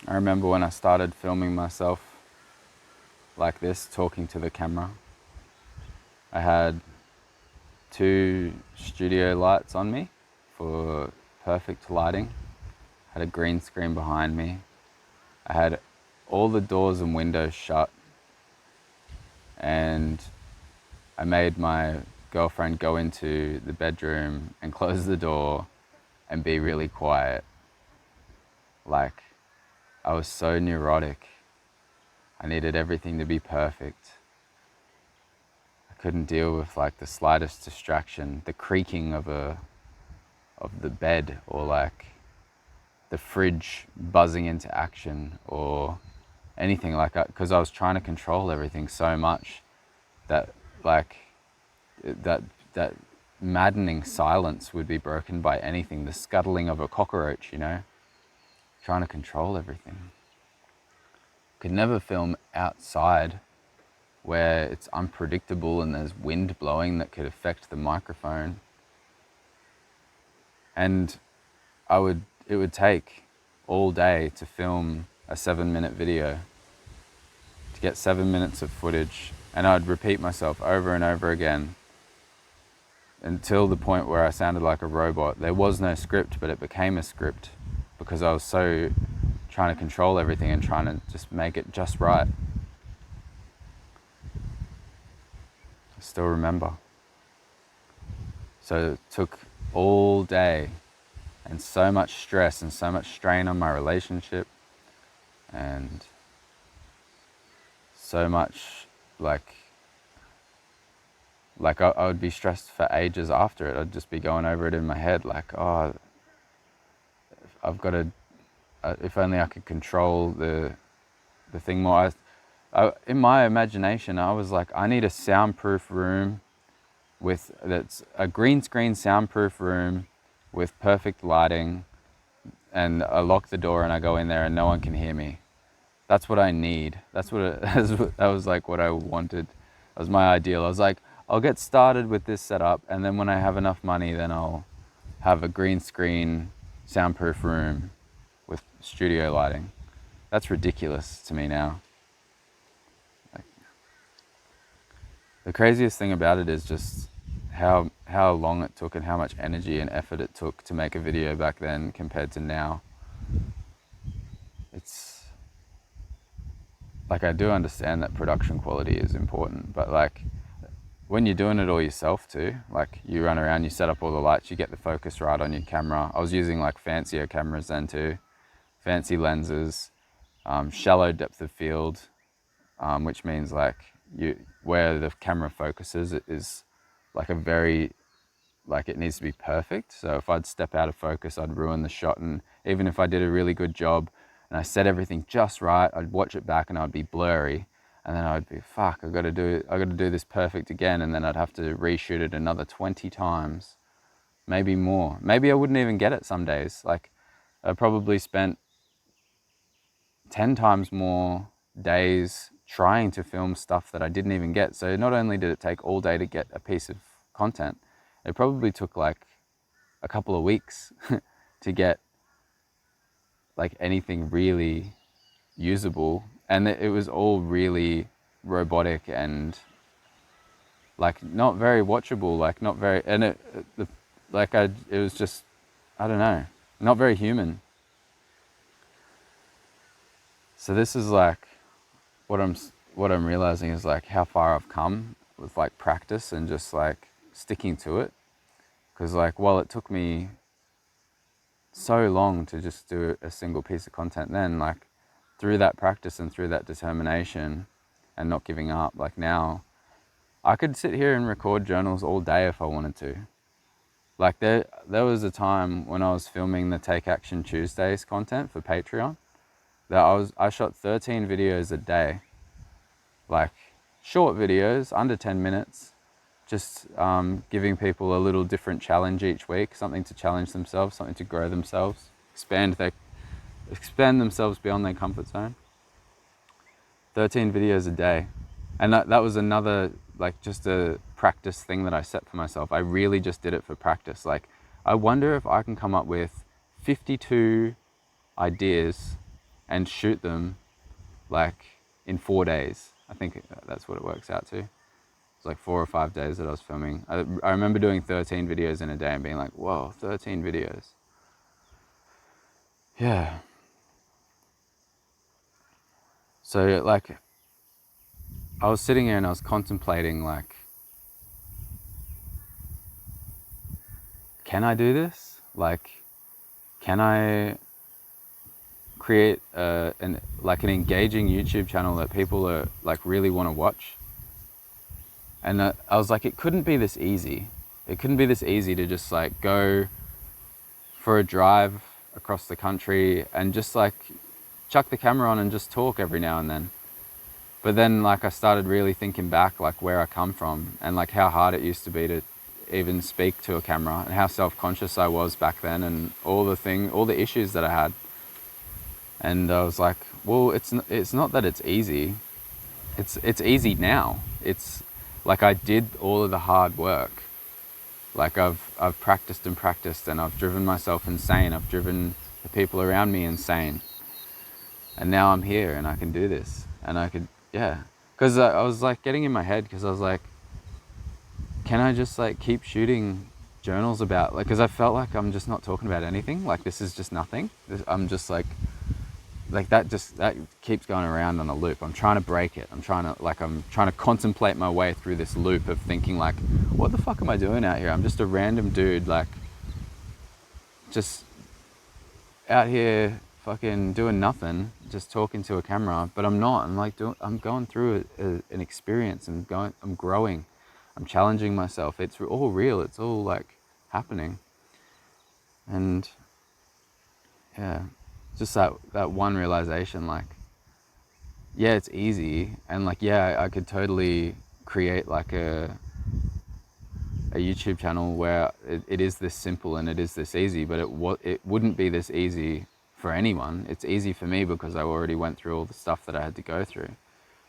I remember when I started filming myself like this, talking to the camera, I had 2 studio lights on me for perfect lighting. I had a green screen behind me. I had all the doors and windows shut, and I made my girlfriend go into the bedroom and close the door and be really quiet. Like, I was so neurotic. I needed everything to be perfect. I couldn't deal with like the slightest distraction, the creaking of the bed, or like the fridge buzzing into action, or anything like that, because I was trying to control everything so much that like that maddening silence would be broken by anything, the scuttling of a cockroach, trying to control everything. Could never film outside where it's unpredictable and there's wind blowing that could affect the microphone. And it would take all day to film a 7-minute video, to get 7 minutes of footage, and I'd repeat myself over and over again until the point where I sounded like a robot. There was no script, but it became a script because I was so trying to control everything and trying to just make it just right. I still remember. So it took all day and so much stress and so much strain on my relationship, and so much like I would be stressed for ages after it. I'd just be going over it in my head like, oh, I've got to, if only I could control the thing more. In my imagination, I was like, I need a soundproof room that's a green screen soundproof room with perfect lighting, and I lock the door and I go in there and no one can hear me. That's what I need. That was like what I wanted. That was my ideal. I was like, I'll get started with this setup, and then when I have enough money, then I'll have a green screen soundproof room with studio lighting. That's ridiculous to me now. Like, the craziest thing about it is just how long it took and how much energy and effort it took to make a video back then compared to now. It's like, I do understand that production quality is important, but like when you're doing it all yourself too, like you run around, you set up all the lights, you get the focus right on your camera. I was using like fancier cameras then too, fancy lenses, shallow depth of field, which means like where the camera focuses is like it needs to be perfect. So if I'd step out of focus, I'd ruin the shot. And even if I did a really good job and I set everything just right, I'd watch it back and I'd be blurry. And then I'd be, fuck, I got to do this perfect again. And then I'd have to reshoot it another 20 times, maybe more. Maybe I wouldn't even get it some days. Like, I probably spent 10 times more days trying to film stuff that I didn't even get. So not only did it take all day to get a piece of content, it probably took like a couple of weeks to get like anything really usable. And it was all really robotic and like not very watchable, like not very, and it was just, I don't know, not very human. So this is like what I'm realizing is like how far I've come with like practice and just like sticking to it. Because like, while it took me so long to just do a single piece of content then, like through that practice and through that determination and not giving up, like now I could sit here and record journals all day if I wanted to. Like there was a time when I was filming the Take Action Tuesdays content for Patreon that I shot 13 videos a day, like short videos under 10 minutes, just giving people a little different challenge each week, something to challenge themselves, something to grow themselves, expand themselves beyond their comfort zone. 13 videos a day. And that was another, like, just a practice thing that I set for myself. I really just did it for practice. Like, I wonder if I can come up with 52 ideas and shoot them like in 4 days. I think that's what it works out to. It's like 4 or 5 days that I was filming. I remember doing 13 videos in a day and being like, whoa, 13 videos. Yeah. So like, I was sitting here and I was contemplating like, can I do this? Like, can I create an engaging YouTube channel that people are like really want to watch? And I was like, it couldn't be this easy. It couldn't be this easy to just like go for a drive across the country and just like chuck the camera on and just talk every now and then. But then like I started really thinking back like where I come from and like how hard it used to be to even speak to a camera and how self-conscious I was back then and all the issues that I had. And I was like, well, it's not that it's easy. It's easy now. It's like I did all of the hard work. Like I've practiced and practiced and I've driven myself insane. I've driven the people around me insane. And now I'm here and I can do this. And I could, yeah. Because I was like getting in my head because I was like, can I just like keep shooting journals about, like, because I felt like I'm just not talking about anything. Like this is just nothing. I'm just like that keeps going around on a loop. I'm trying to break it. I'm trying to contemplate my way through this loop of thinking like, what the fuck am I doing out here? I'm just a random dude, like just out here fucking doing nothing, just talking to a camera, but I'm not. I'm going through an experience and I'm growing. I'm challenging myself. It's all real. It's all like happening. And yeah, just that one realization, like, yeah, it's easy. And like, yeah, I could totally create like a YouTube channel where it is this simple and it is this easy, but it wouldn't be this easy for anyone. It's easy for me because I already went through all the stuff that I had to go through.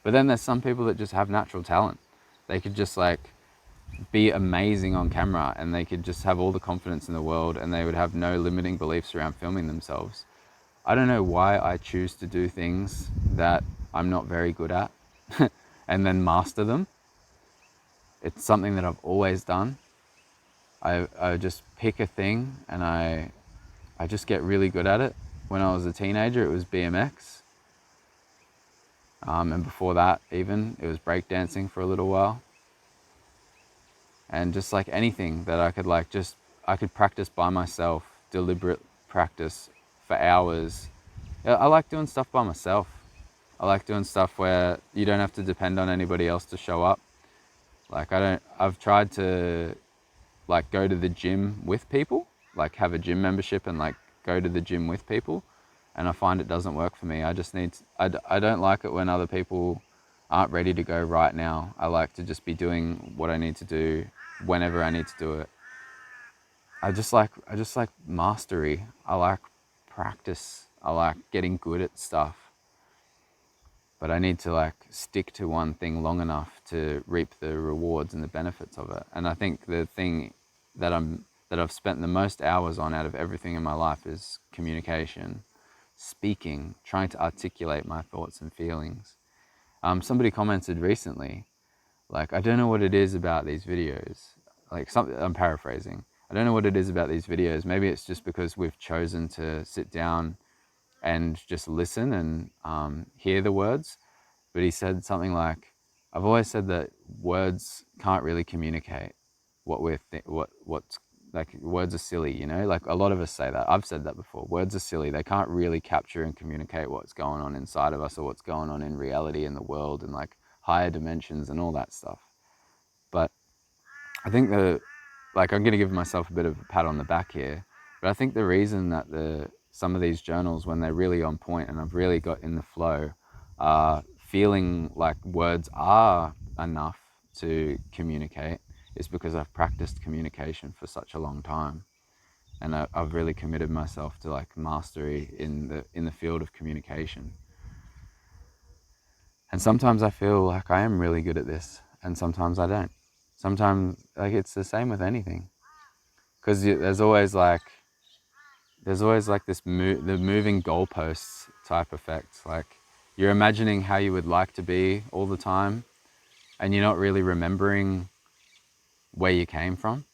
But then there's some people that just have natural talent. They could just like be amazing on camera and they could just have all the confidence in the world and they would have no limiting beliefs around filming themselves. I don't know why I choose to do things that I'm not very good at and then master them. It's something that I've always done. I just pick a thing and I just get really good at it. When I was a teenager, it was BMX. And before that, even, it was breakdancing for a little while. And just like anything that I could practice by myself, deliberate practice for hours. I like doing stuff by myself. I like doing stuff where you don't have to depend on anybody else to show up. Like I've tried to like go to the gym with people, like have a gym membership and like go to the gym with people. And I find it doesn't work for me. I don't like it when other people aren't ready to go right now. I like to just be doing what I need to do whenever I need to do it. I just like mastery. I like practice. I like getting good at stuff. But I need to like stick to one thing long enough to reap the rewards and the benefits of it. And I think the thing that I've spent the most hours on out of everything in my life is communication, speaking, trying to articulate my thoughts and feelings. Somebody commented recently, like, I don't know what it is about these videos. Like I'm paraphrasing. I don't know what it is about these videos. Maybe it's just because we've chosen to sit down and just listen and hear the words. But he said something like, I've always said that words can't really communicate what's like, words are silly, you know, like a lot of us say that. I've said that before. Words are silly. They can't really capture and communicate what's going on inside of us or what's going on in reality in the world and like higher dimensions and all that stuff. But I think I'm going to give myself a bit of a pat on the back here, but I think the reason that some of these journals, when they're really on point and I've really got in the flow, feeling like words are enough to communicate is because I've practiced communication for such a long time. And I've really committed myself to like mastery in the field of communication. And sometimes I feel like I am really good at this and sometimes I don't. Sometimes like it's the same with anything. Because there's always like the moving goalposts type effect. Like you're imagining how you would like to be all the time, and you're not really remembering where you came from.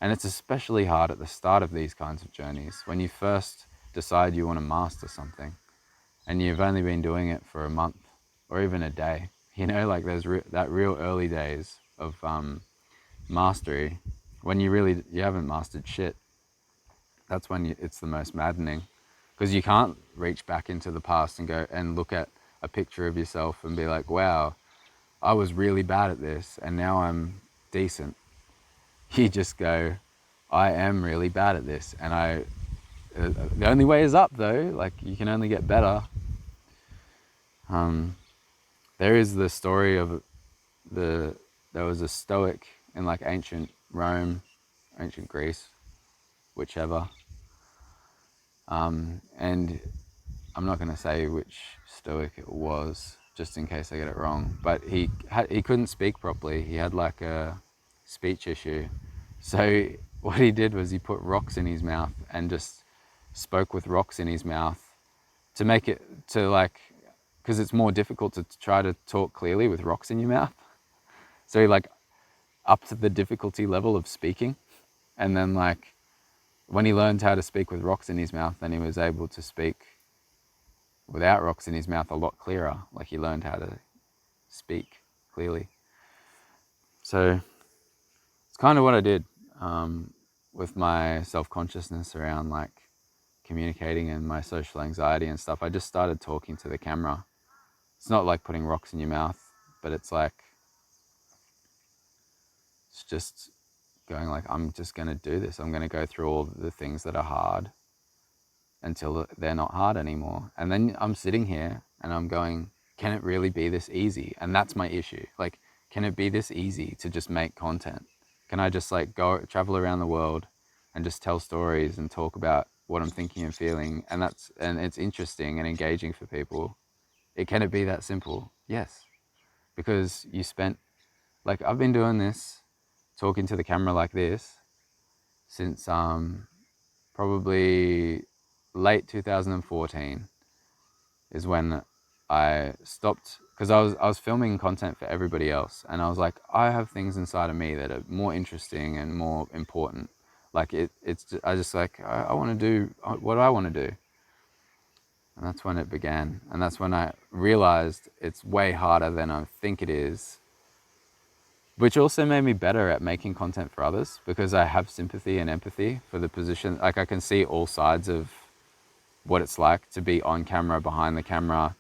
And it's especially hard at the start of these kinds of journeys when you first decide you want to master something and you've only been doing it for a month or even a day. You know, like there's that real early days of mastery when you haven't mastered shit. That's when it's the most maddening, because you can't reach back into the past and go and look at a picture of yourself and be like, wow, I was really bad at this and now I'm decent. You just go, I am really bad at this, and the only way is up though. Like you can only get better. There is the story of there was a Stoic in like ancient Rome, ancient Greece, whichever. And I'm not going to say which Stoic it was, just in case I get it wrong. But he couldn't speak properly. He had like a speech issue. So what he did was he put rocks in his mouth and just spoke with rocks in his mouth to make it to like, because it's more difficult to try to talk clearly with rocks in your mouth. So he like upped the difficulty level of speaking, and then like when he learned how to speak with rocks in his mouth, then he was able to speak without rocks in his mouth a lot clearer. Like he learned how to speak clearly. So it's kind of what I did with my self-consciousness around like communicating and my social anxiety and stuff. I just started talking to the camera. It's not like putting rocks in your mouth, but it's just going like, I'm just going to do this. I'm going to go through all the things that are hard until they're not hard anymore. And then I'm sitting here and I'm going, can it really be this easy? And that's my issue. Like, can it be this easy to just make content? Can I just like go travel around the world and just tell stories and talk about what I'm thinking and feeling? And it's interesting and engaging for people. Can it be that simple? Yes. Because like I've been doing this, talking to the camera like this since probably late 2014 is when I stopped, because I was filming content for everybody else, and I was like, I have things inside of me that are more interesting and more important. Like I just like I want to do what I want to do, and that's when it began, and that's when I realized it's way harder than I think it is. Which also made me better at making content for others, because I have sympathy and empathy for the position. Like I can see all sides of what it's like to be on camera, behind the camera,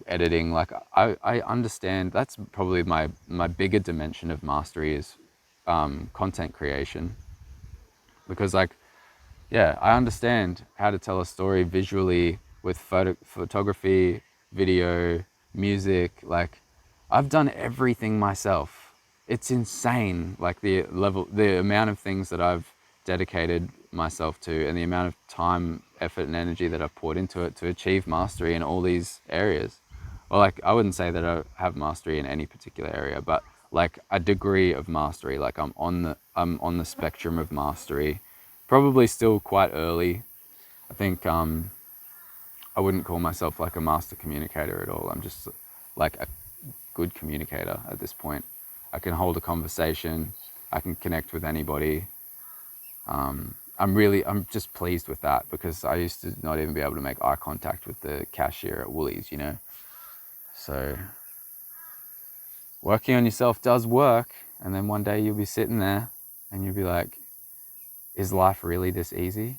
editing. Like I understand. That's probably my bigger dimension of mastery is content creation, because like, yeah, I understand how to tell a story visually with photography, video, music. Like I've done everything myself. It's insane, like the amount of things that I've dedicated myself to, and the amount of time, effort, and energy that I've poured into it to achieve mastery in all these areas. Well, like I wouldn't say that I have mastery in any particular area, but like a degree of mastery. Like I'm on the spectrum of mastery. Probably still quite early. I think I wouldn't call myself like a master communicator at all. I'm just like a good communicator at this point. I can hold a conversation. I can connect with anybody. I'm just pleased with that, because I used to not even be able to make eye contact with the cashier at Woolies, you know? So working on yourself does work. And then one day you'll be sitting there and you'll be like, is life really this easy?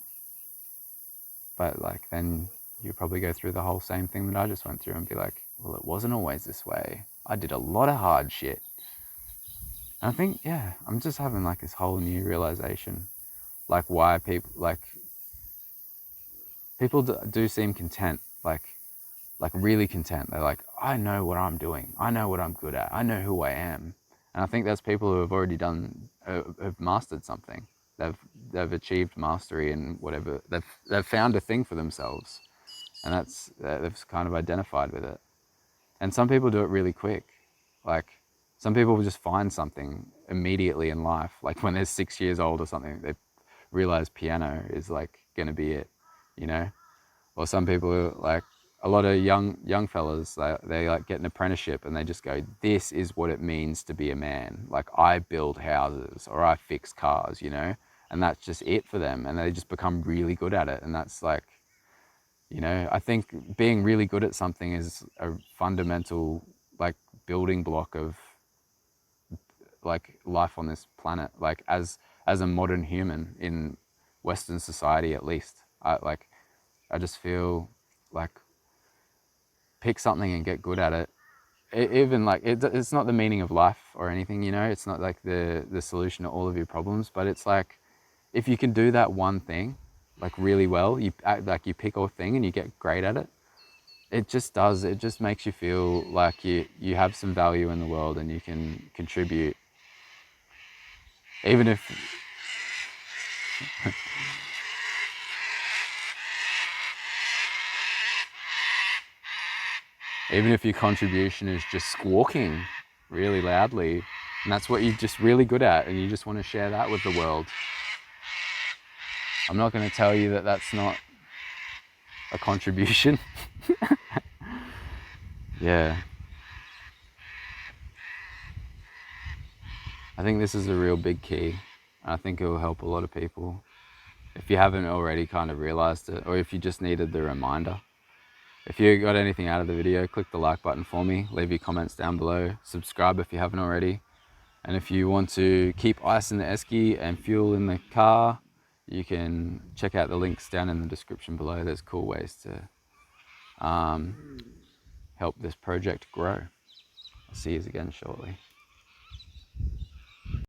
But like, then you probably go through the whole same thing that I just went through and be like, well, it wasn't always this way. I did a lot of hard shit. And I think, yeah, I'm just having like this whole new realization, like why people do seem content, like really content. They're like, I know what I'm doing. I know what I'm good at. I know who I am. And I think that's people who have already have mastered something. They've achieved mastery in whatever. They've found a thing for themselves, and they've kind of identified with it. And some people do it really quick. Like some people will just find something immediately in life. Like when they're 6 years old or something, they realize piano is like going to be it, you know? Or some people like a lot of young fellas, they like get an apprenticeship and they just go, this is what it means to be a man. Like, I build houses or I fix cars, you know, and that's just it for them, and they just become really good at it. And that's like, you know, I think being really good at something is a fundamental like building block of like life on this planet. Like, as a modern human in Western society, at least, I just feel like pick something and get good at it. Even like it's not the meaning of life or anything, you know. It's not like the solution to all of your problems, but it's like if you can do that one thing like really well, you pick a thing and you get great at it. It just makes you feel like you have some value in the world and you can contribute, even if even if your contribution is just squawking really loudly, and that's what you're just really good at, and you just want to share that with the world. I'm not going to tell you that that's not a contribution. Yeah. I think this is a real big key. I think it will help a lot of people. If you haven't already kind of realized it, or if you just needed the reminder. If you got anything out of the video, click the like button for me, leave your comments down below, subscribe if you haven't already. And if you want to keep ice in the esky and fuel in the car, you can check out the links down in the description below. There's cool ways to help this project grow. I'll see you again shortly.